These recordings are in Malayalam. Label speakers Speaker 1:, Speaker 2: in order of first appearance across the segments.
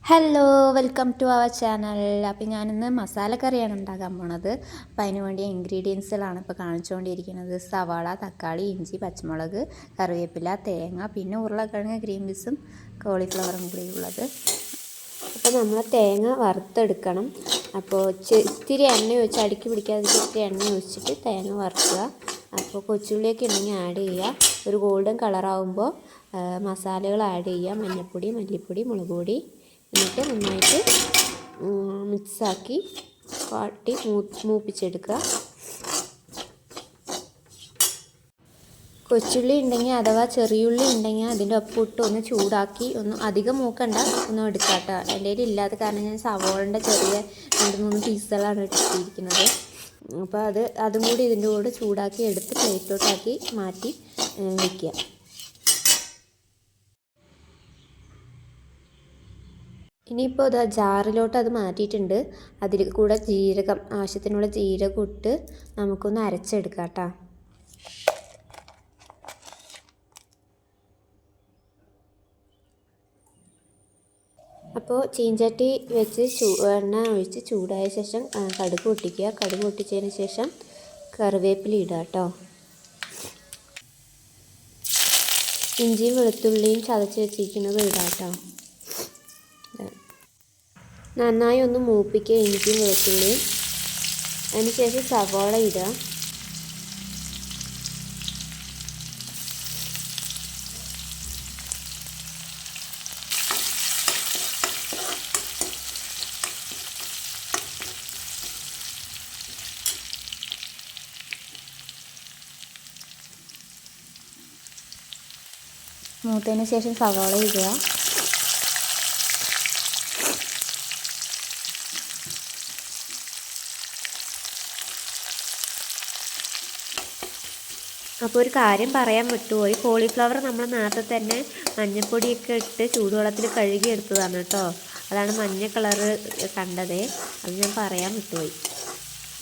Speaker 1: Hello, welcome to our channel. അപ്പോൾ ഞാനിന്ന് മസാലക്കറിയാണ് ഉണ്ടാക്കാൻ പോണത്. അപ്പോൾ അതിന് വേണ്ടിയ ഇൻഗ്രീഡിയൻസുകളാണ് ഇപ്പോൾ കാണിച്ചുകൊണ്ടിരിക്കുന്നത്. സവാള, തക്കാളി, ഇഞ്ചി, പച്ചമുളക്, കറിവേപ്പില, തേങ്ങ, പിന്നെ ഉരുളക്കിഴങ്ങ്, ഗ്രീൻ പീസും കോളിഫ്ലവറും കൂടി ഉള്ളത്. അപ്പോൾ നമ്മൾ തേങ്ങ വറുത്തെടുക്കണം. അപ്പോൾ ഇത്തിരി എണ്ണ ഒഴിച്ച് അടുക്കി പിടിക്കാതെ ഇത്തിരി എണ്ണ ഒഴിച്ചിട്ട് തേങ്ങ വറുക്കുക. അപ്പോൾ കൊച്ചുള്ളിയൊക്കെ ഉണ്ടെങ്കിൽ ആഡ് ചെയ്യുക. ഒരു ഗോൾഡൻ കളറാകുമ്പോൾ മസാലകൾ ആഡ് ചെയ്യുക. മഞ്ഞൾപ്പൊടി, മല്ലിപ്പൊടി, മുളക് പൊടി. എന്നിട്ട് നന്നായിട്ട് മിക്സാക്കി വാട്ടി മൂപ്പിച്ചെടുക്കുക. കൊച്ചുള്ളി ഉണ്ടെങ്കിൽ അഥവാ ചെറിയുള്ളി ഉണ്ടെങ്കിൽ അതിൻ്റെ ഒപ്പം ഇട്ട് ഒന്ന് ചൂടാക്കി ഒന്ന് അധികം മൂക്കണ്ട, ഒന്ന് എടുക്കുക കേട്ടോ. എൻ്റെ കയ്യിൽ ഇല്ലാത്ത കാരണം ഞാൻ സവോളൻ്റെ ചെറിയ 2-3 പീസുകളാണ് എടുത്തിരിക്കുന്നത്. അപ്പോൾ അതും കൂടി ഇതിൻ്റെ കൂടെ ചൂടാക്കി എടുത്ത് പ്ലേറ്റിലോട്ടാക്കി മാറ്റി വയ്ക്കുക. ഇനിയിപ്പോൾ ഇതാ ജാറിലോട്ട് അത് മാറ്റിയിട്ടുണ്ട്. അതിൽ കൂടെ ജീരകം, ആവശ്യത്തിനുള്ള ജീരകം ഇട്ട് നമുക്കൊന്ന് അരച്ചെടുക്കാം കേട്ടോ. അപ്പോൾ ചീഞ്ചട്ടി വെച്ച് എണ്ണ ഒഴിച്ച് ചൂടായ ശേഷം കടുക് പൊട്ടിക്കുക. കടുക് പൊട്ടിച്ചതിന് ശേഷം കറിവേപ്പില ഇടുക കേട്ടോ. ഇഞ്ചിയും വെളുത്തുള്ളിയും ചതച്ച് വെച്ചിരിക്കുന്നത് ഇടാം കേട്ടോ. നന്നായി ഒന്ന് മൂപ്പിക്കുക ഇഞ്ചിയും വെളുത്തുള്ളിയും. അതിനുശേഷം സവാള ഇടുക. മൂത്തതിന് ശേഷം സവാള ഇടുക. അപ്പോൾ ഒരു കാര്യം പറയാൻ വിട്ടുപോയി. കോളിഫ്ലവർ നമ്മൾ നേരത്തെ തന്നെ മഞ്ഞൾപ്പൊടിയൊക്കെ ഇട്ട് ചൂടുവെള്ളത്തിൽ കഴുകി എടുത്തതാണ് കേട്ടോ. അതാണ് മഞ്ഞ കളറ് കണ്ടത്. അത് ഞാൻ പറയാൻ വിട്ടുപോയി.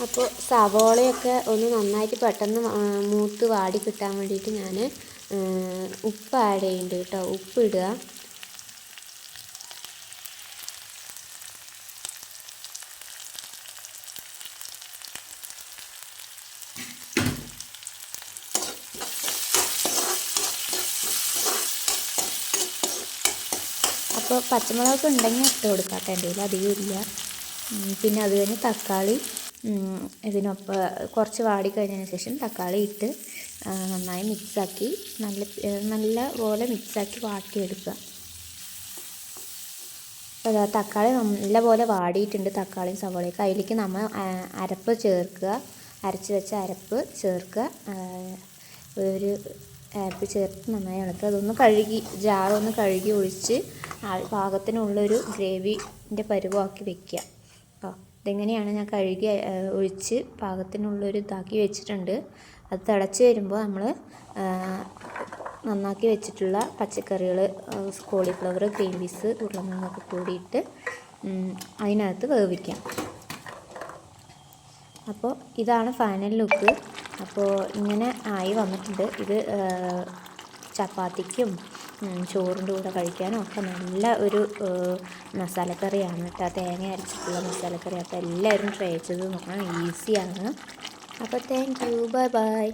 Speaker 1: അപ്പോൾ സവോളയൊക്കെ ഒന്ന് നന്നായിട്ട് പെട്ടെന്ന് മൂത്ത് വാടി കിട്ടാൻ വേണ്ടിയിട്ട് ഞാൻ ഉപ്പ് ആഡ് ചെയ്യുന്നുണ്ട് കേട്ടോ. ഉപ്പ് ഇടുക. അപ്പോൾ പച്ചമുളക് ഉണ്ടെങ്കിൽ ഇട്ട് കൊടുക്കാം കേട്ടോ. എൻ്റെ കയ്യിൽ അധികം ഇല്ല. പിന്നെ അത് കഴിഞ്ഞ് തക്കാളി ഇതിനൊപ്പം കുറച്ച് വാടി കഴിഞ്ഞതിന് ശേഷം തക്കാളി ഇട്ട് നന്നായി മിക്സാക്കി നല്ല പോലെ മിക്സാക്കി വാട്ടിയെടുക്കുക. അപ്പോൾ തക്കാളി നല്ല പോലെ വാടിയിട്ടുണ്ട്. തക്കാളിയും സവോളയൊക്കെ അതിലേക്ക് നമ്മൾ അരപ്പ് ചേർക്കുക. അരച്ച് വെച്ച അരപ്പ് ചേർക്കുക. ഒരു അരപ്പ് ചേർത്ത് നന്നായി ഇളക്കുക. അതൊന്ന് കഴുകി ജാറൊന്ന് കഴുകി ഒഴിച്ച് പാകത്തിനുള്ളൊരു ഗ്രേവിൻ്റെ പരുവമാക്കി വെക്കുക. അപ്പോൾ ഇതെങ്ങനെയാണ് ഞാൻ കഴുകി ഒഴിച്ച് പാകത്തിനുള്ളൊരു ഇതാക്കി വെച്ചിട്ടുണ്ട്. അത് തിളച്ച് വരുമ്പോൾ നമ്മൾ നന്നാക്കി വെച്ചിട്ടുള്ള പച്ചക്കറികൾ കോളിഫ്ലവർ, ഗ്രീൻ പീസ്, ഉരുളക്കിഴങ്ങൊക്കെ കൂടിയിട്ട് അതിനകത്ത് വേവിക്കാം. അപ്പോൾ ഇതാണ് ഫൈനൽ ലുക്ക്. അപ്പോൾ ഇങ്ങനെ ആയി വന്നിട്ടുണ്ട്. ഇത് ചപ്പാത്തിക്കും ചോറിൻ്റെ കൂടെ കഴിക്കാനും ഒക്കെ നല്ല ഒരു മസാലക്കറിയാണ് കേട്ടോ. തേങ്ങ അരച്ചിട്ടുള്ള മസാലക്കറി. അപ്പോൾ എല്ലാവരും ട്രൈ ചെയ്ത് നോക്കണം. ഈസിയാണ്. അപ്പോൾ താങ്ക് യു. Bye bye.